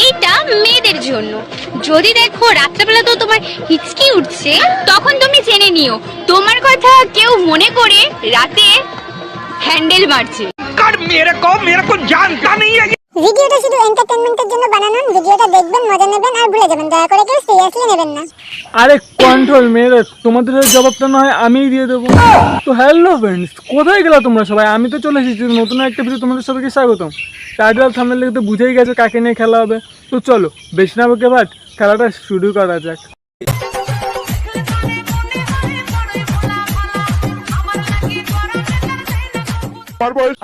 এইটা মেয়েদের জন্য। যদি দেখো রাত্রেবেলা তো তোমার হিচকি উঠছে, তখন তুমি জেনে নিও তোমার কথা কেউ মনে করে রাতে হ্যান্ডেল মারছে। मेरे को जानता नहीं है। ভিডিওটা শুধু এন্টারটেইনমেন্টের জন্য বানানো। ভিডিওটা দেখবেন, মজা নেবেন আর ভুলে যাবেন। দয়া করে কেউ সিরিয়াসলি নেবেন না। আরে কন্ট্রোল মেয়েরা, তোমাদের জবাবটা না হয় আমিই দিয়ে দেবো। তো হ্যালো ফ্রেন্ডস, কোথায় গেলা তোমরা সবাই? আমি তো চলে এসেছি নতুন একটা ভিডিও, তোমাদের সবাইকে স্বাগতম। টাইটেল থাম্বনেল দেখে তো বুঝেই গেছে কাকে নিয়ে খেলা হবে। তো চলো বেশি না বকে ভাট, খেলাটা শুরু করা যাক।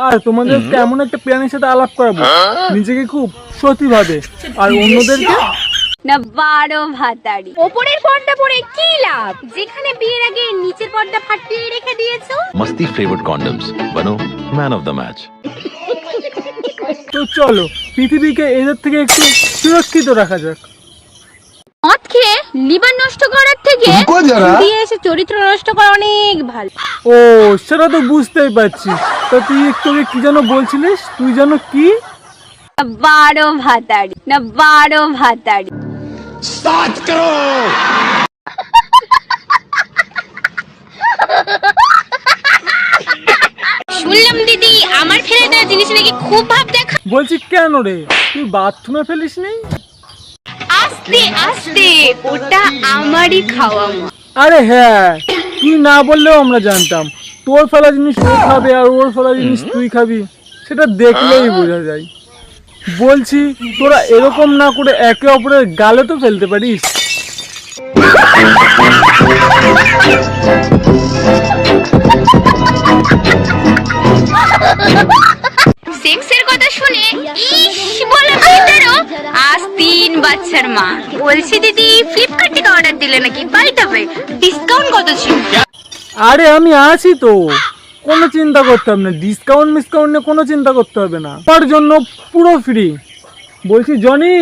আর তোমাদের এমন একটা প্ল্যানের সাথে আলাপ করাবো নিজেকে খুব সতী ভাবে আর অন্যদেরকে না বারো ভাতারি। ওপরের পর্দা পরে কি লাভ, যেখানে বিয়ের আগে নিচের পর্দা ফাটিয়ে রেখে দিয়েছো। मस्ती फ्लेवर्ड कॉन्डम्स बनो मैन ऑफ द मैच। তো চলো পৃথিবীকে এদের থেকে একটু সুরক্ষিত রাখা যাক। মদ খেয়ে লিভার নষ্ট করার থেকে বিয়ে এসে চরিত্র নষ্ট করা অনেক ভালো। ও সেটা তো বুঝতেই পারছি। তা তুই একটু আগে কি যেন বলছিলিস? তুই যেন কি? বারো ভাতারি না বারো ভাতারি। শুনলাম দিদি আমার ফেলে দেওয়া জিনিস নাকি খুব ভাব দেখা। বলছি কেন রে, তুই বাথরুমে ফেলিস নি? আস্তে আস্তে, ওটা আমারই খাওয়া মা। আরে হ্যাঁ, তুই না বললেও আমরা জানতাম তোর ফেলা জিনিস ও খাবে আর ওর ফেলা জিনিস তুই খাবি, সেটা দেখলেই বোঝা যায়। বলছি তোরা এরকম না করে একে অপরের গালে তো ফেলতে পারিস। সেক্সের কথা শুনে ইস বলে ভিতরও আজ 3 বাচ্চার মা। বলছি দিদি ফ্লিপকার্ট থেকে অর্ডার দিলে নাকি বাড়িতে হবে, ডিসকাউন্ট কত ছিল? আরে আমি আছি তো, কোনো চিন্তা করতে হবে না। ডিসকাউন্ট মিসকাউন্ট নিয়ে কোনো চিন্তা করতে হবে না, তার জন্য পুরো ফ্রি। বলছি জনি,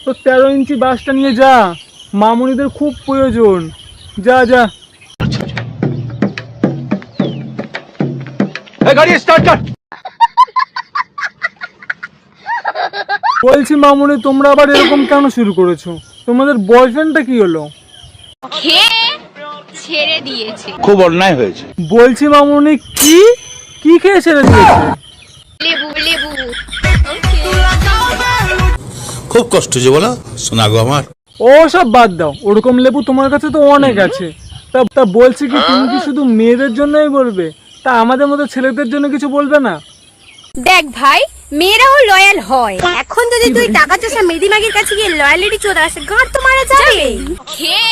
তো 13 ইঞ্চি বাসটা নিয়ে যা, মামুনিদের খুব প্রয়োজন। যা যা। गाड़ी स्टार्ट कर। বলছি মামুনি, তোমরা আবার এরকম কেন শুরু করেছো? তোমাদের বয়ফ্রেন্ডটা কি হলো? খেয়ে ছেড়ে দিয়েছে। खूब अन्याय হয়েছে। বলছি মামুনি, কি কি খেয়ে ছেড়ে দিয়েছে? লেবু লেবু। খুব কষ্ট যে বলো শোনা গো আমার। ও সব বাদ দাও, ওরকম লেবু তোমার কাছে তো অনেক আছে। তা বলছি কি, তুমি কি শুধু মেয়েদের জন্যই বলবে? তা আমাদের মতো ছেলেদের জন্য কিছু বলবে না? দেখ ভাই, মেয়েরাও লয়াল হয়। এখন যদি তুই টাকা চাষা মেদিমাগির কাছে গিয়ে লয়ালিটি চোদাস, গাঁট তো মারা যাবে। খেয়ে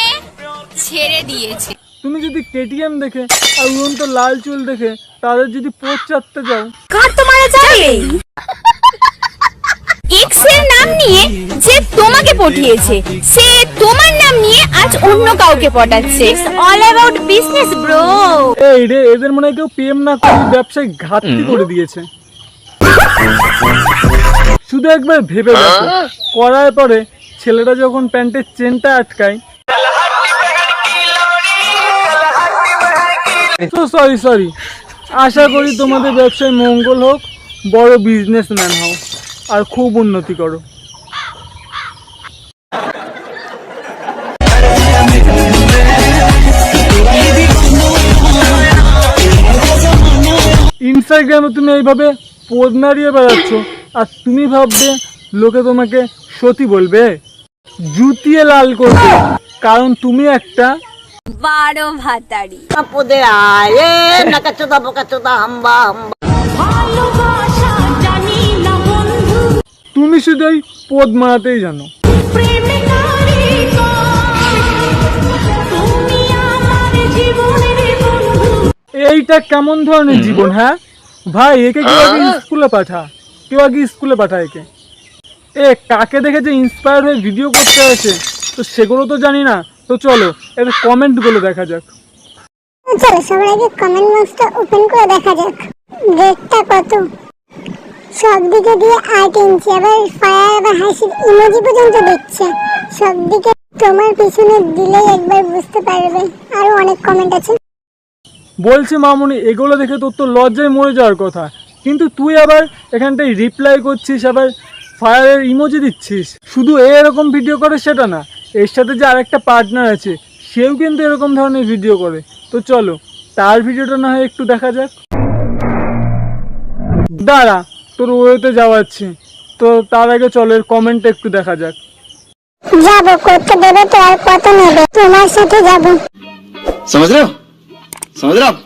ছেড়ে দিয়েছে। তুমি যদি কেটিএম দেখে আর উড়ন্ত লাল চুল দেখে তাদের যদি পোস্ট চাটতে যাও, গাঁট তো মারা যাবে। এক্স এর নাম নিয়ে যে তোমাকে পটিয়েছে, সে তোমার নাম নিয়ে আজ অন্য কাউকে পটাচ্ছে। All about business bro. এই রে, এদের মনে হয় কেউ প্রেম না করে ব্যবসায় ঘাটতি করে দিয়েছে। শুধু একবার ভেবে দেখো, করার পরে ছেলেটা যখন প্যান্টের চেনটা আটকায়, তো সরি, আশা করি তোমাদের ব্যবসায় মঙ্গল হোক, বড় বিজনেসম্যান হও আর খুব উন্নতি করো। ইনস্টাগ্রামে তুমি এইভাবে পোজ নাড়িয়ে বেড়াচ্ছ আর তুমি ভাববে লোকে তোমাকে সতী বলবে, জুতিয়ে লাল করবে, কারণ তুমি একটা বারো ভাতারি। তুমি শুধু ওই পোদ মারাতেই জানো। এইটা কেমন ধরনের জীবন? হ্যাঁ ভাই, একে কেউ আগে স্কুলে পাঠা, একে। কাকে দেখে যে ইন্সপায়ার হয়ে ভিডিও করতে হয়েছে তো সেগুলো তো জানি না। তো চলো এর কমেন্ট গুলো দেখা যাক। চলো সবার আগে কমেন্ট বক্সটা ওপেন করে দেখা যাক রেটটা কত। সব দিকে দিয়ে 8 ইঞ্চি, আবার ফায়ার আবার হাসির ইমোজি পর্যন্ত দিচ্ছে। সব দিকে তোমার পিছনে দিলেই একবার বুঝতে পারবে। আরো অনেক কমেন্ট আছে। বলছি মামুনি, এগুলো দেখে তোর তো লজ্জায় মরে যাওয়ার কথা, কিন্তু তুই আবার এখানটায় রিপ্লাই করছিস, আবার ফায়ারের ইমোজি দিচ্ছিস। শুধু এরকম ভিডিও করে সেটা না, এর সাথে যে আরেকটা পার্টনার আছে সেও কিন্তু এরকম ধরনের ভিডিও করে। তো চলো তার ভিডিওটা না হয় একটু দেখা যাক। দাঁড়া, তোর ওয়েতে যাওয়াচ্ছি, তো তার আগে চলো এর কমেন্টটা একটু দেখা যাক। যাবো, করতে দেবে তো আর কত নেবে, তোমার সাথে যাবো। समझ रहे हो समझ रहे हो आप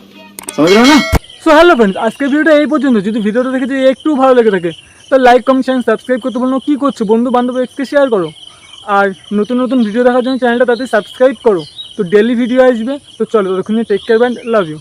समझ रहे हो ना। সো হ্যালো ফ্রেন্ডস, আজকের ভিডিওটা এই পর্যন্ত। যদি ভিডিওটা দেখে যদি একটু ভালো লেগে থাকে তো লাইক কমেন্ট চ্যানেল সাবস্ক্রাইব করতে বলুন। কী করছো, বন্ধু বান্ধব এক্সকে শেয়ার করো। আর নতুন নতুন ভিডিও দেখার জন্য চ্যানেলটা তাতে সাবস্ক্রাইব করো। তো ডেলি ভিডিও আসবে। তো চলো ততক্ষণে take care and love you.